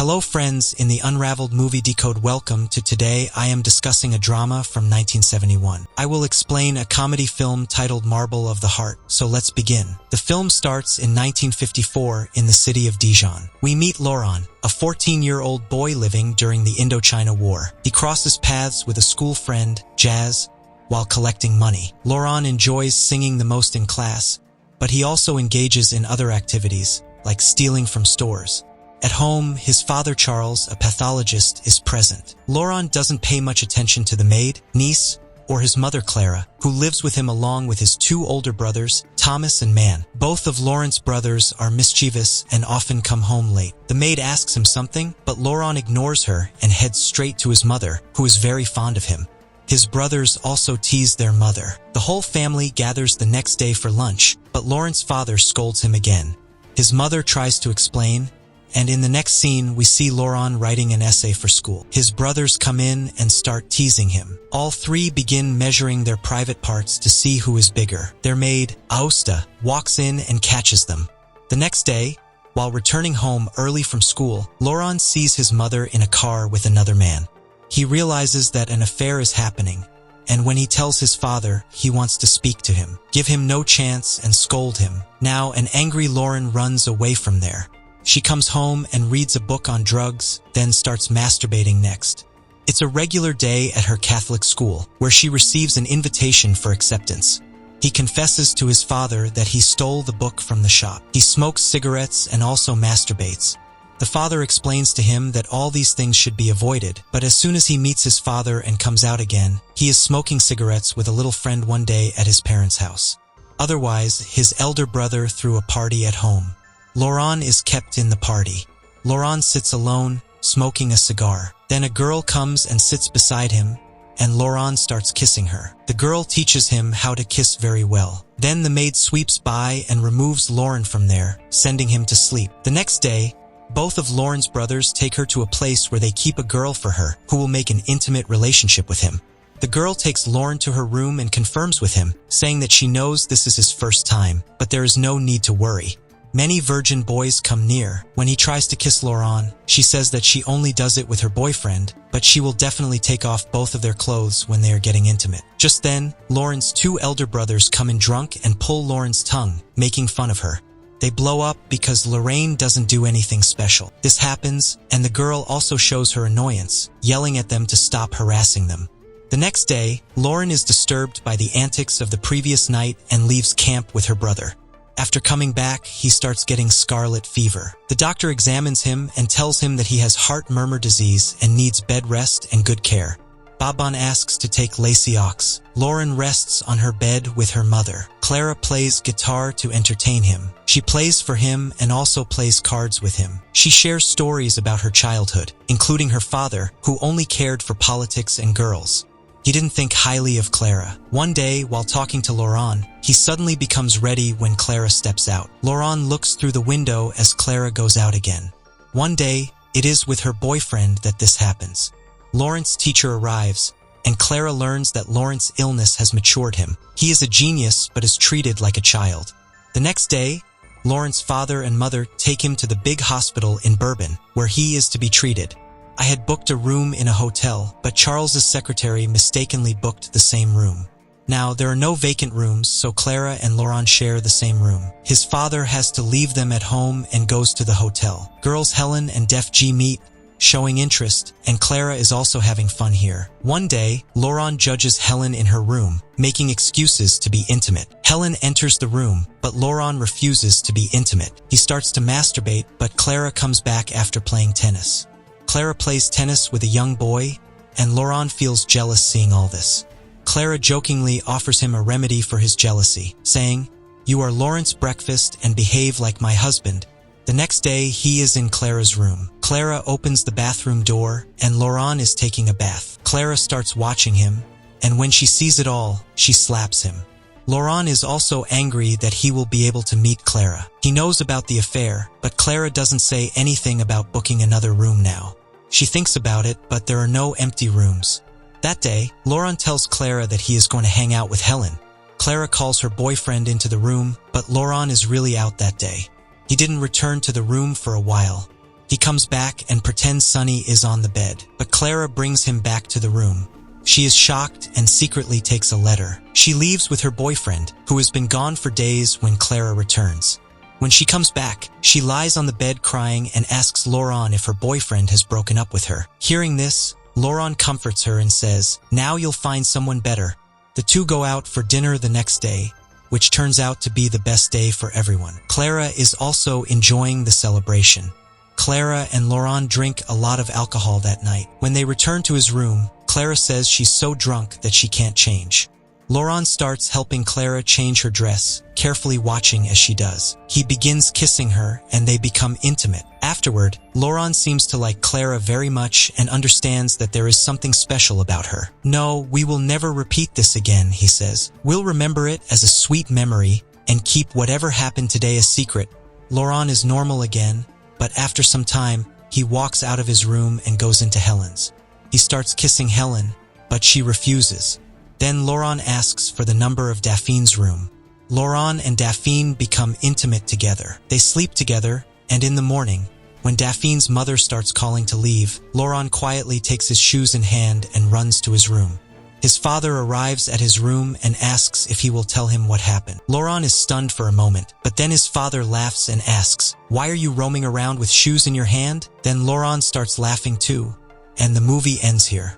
Hello friends, in the Unraveled Movie Decode, welcome to today. I am discussing a drama from 1971. I will explain a comedy film titled Marble of the Heart, so let's begin. The film starts in 1954 in the city of Dijon. We meet Laurent, a 14-year-old boy living during the Indochina War. He crosses paths with a school friend, Jazz, while collecting money. Laurent enjoys singing the most in class, but he also engages in other activities, like stealing from stores. At home, his father Charles, a pathologist, is present. Laurent doesn't pay much attention to the maid, niece, or his mother Clara, who lives with him along with his two older brothers, Thomas and Man. Both of Laurent's brothers are mischievous and often come home late. The maid asks him something, but Laurent ignores her and heads straight to his mother, who is very fond of him. His brothers also tease their mother. The whole family gathers the next day for lunch, but Laurent's father scolds him again. His mother tries to explain, and in the next scene, we see Laurent writing an essay for school. His brothers come in and start teasing him. All three begin measuring their private parts to see who is bigger. Their maid, Augusta, walks in and catches them. The next day, while returning home early from school, Laurent sees his mother in a car with another man. He realizes that an affair is happening, and when he tells his father, he wants to speak to him, give him no chance and scold him. Now, an angry Laurent runs away from there. She comes home and reads a book on drugs, then starts masturbating next. It's a regular day at her Catholic school, where she receives an invitation for acceptance. He confesses to his father that he stole the book from the shop. He smokes cigarettes and also masturbates. The father explains to him that all these things should be avoided, but as soon as he meets his father and comes out again, he is smoking cigarettes with a little friend one day at his parents' house. Otherwise, his elder brother threw a party at home. Laurent is kept in the party. Laurent sits alone, smoking a cigar. Then a girl comes and sits beside him, and Laurent starts kissing her. The girl teaches him how to kiss very well. Then the maid sweeps by and removes Laurent from there, sending him to sleep. The next day, both of Laurent's brothers take her to a place where they keep a girl for her, who will make an intimate relationship with him. The girl takes Laurent to her room and confirms with him, saying that she knows this is his first time, but there is no need to worry. Many virgin boys come near. When he tries to kiss Laurent, she says that she only does it with her boyfriend, but she will definitely take off both of their clothes when they are getting intimate. Just then, Laurent's two elder brothers come in drunk and pull Laurent's tongue, making fun of her. They blow up because Lorraine doesn't do anything special. This happens, and the girl also shows her annoyance, yelling at them to stop harassing them. The next day, Laurent is disturbed by the antics of the previous night and leaves camp with her brother. After coming back, he starts getting scarlet fever. The doctor examines him and tells him that he has heart murmur disease and needs bed rest and good care. Babon asks to take Laciox. Laurent rests on her bed with her mother. Clara plays guitar to entertain him. She plays for him and also plays cards with him. She shares stories about her childhood, including her father, who only cared for politics and girls. He didn't think highly of Clara. One day, while talking to Laurent, he suddenly becomes ready when Clara steps out. Laurent looks through the window as Clara goes out again. One day, it is with her boyfriend that this happens. Laurent's teacher arrives, and Clara learns that Laurent's illness has matured him. He is a genius, but is treated like a child. The next day, Laurent's father and mother take him to the big hospital in Bourbon, where he is to be treated. I had booked a room in a hotel, but Charles's secretary mistakenly booked the same room. Now, there are no vacant rooms, so Clara and Laurent share the same room. His father has to leave them at home and goes to the hotel. Girls Helen and Def G meet, showing interest, and Clara is also having fun here. One day, Laurent judges Helen in her room, making excuses to be intimate. Helen enters the room, but Laurent refuses to be intimate. He starts to masturbate, but Clara comes back after playing tennis. Clara plays tennis with a young boy, and Laurent feels jealous seeing all this. Clara jokingly offers him a remedy for his jealousy, saying, "You are Laurent's breakfast and behave like my husband." The next day, he is in Clara's room. Clara opens the bathroom door, and Laurent is taking a bath. Clara starts watching him, and when she sees it all, she slaps him. Laurent is also angry that he will be able to meet Clara. He knows about the affair, but Clara doesn't say anything about booking another room now. She thinks about it, but there are no empty rooms. That day, Laurent tells Clara that he is going to hang out with Helen. Clara calls her boyfriend into the room, but Laurent is really out that day. He didn't return to the room for a while. He comes back and pretends Sonny is on the bed, but Clara brings him back to the room. She is shocked and secretly takes a letter. She leaves with her boyfriend, who has been gone for days when Clara returns. When she comes back, she lies on the bed crying and asks Laurent if her boyfriend has broken up with her. Hearing this, Laurent comforts her and says, "Now you'll find someone better." The two go out for dinner the next day, which turns out to be the best day for everyone. Clara is also enjoying the celebration. Clara and Laurent drink a lot of alcohol that night. When they return to his room, Clara says she's so drunk that she can't change. Laurent starts helping Clara change her dress, carefully watching as she does. He begins kissing her and they become intimate. Afterward, Laurent seems to like Clara very much and understands that there is something special about her. "No, we will never repeat this again," he says. "We'll remember it as a sweet memory and keep whatever happened today a secret." Laurent is normal again, but after some time, he walks out of his room and goes into Helen's. He starts kissing Helen, but she refuses. Then Laurent asks for the number of Daphine's room. Laurent and Daphine become intimate together. They sleep together, and in the morning, when Daphine's mother starts calling to leave, Laurent quietly takes his shoes in hand and runs to his room. His father arrives at his room and asks if he will tell him what happened. Laurent is stunned for a moment, but then his father laughs and asks, "Why are you roaming around with shoes in your hand?" Then Laurent starts laughing too, and the movie ends here.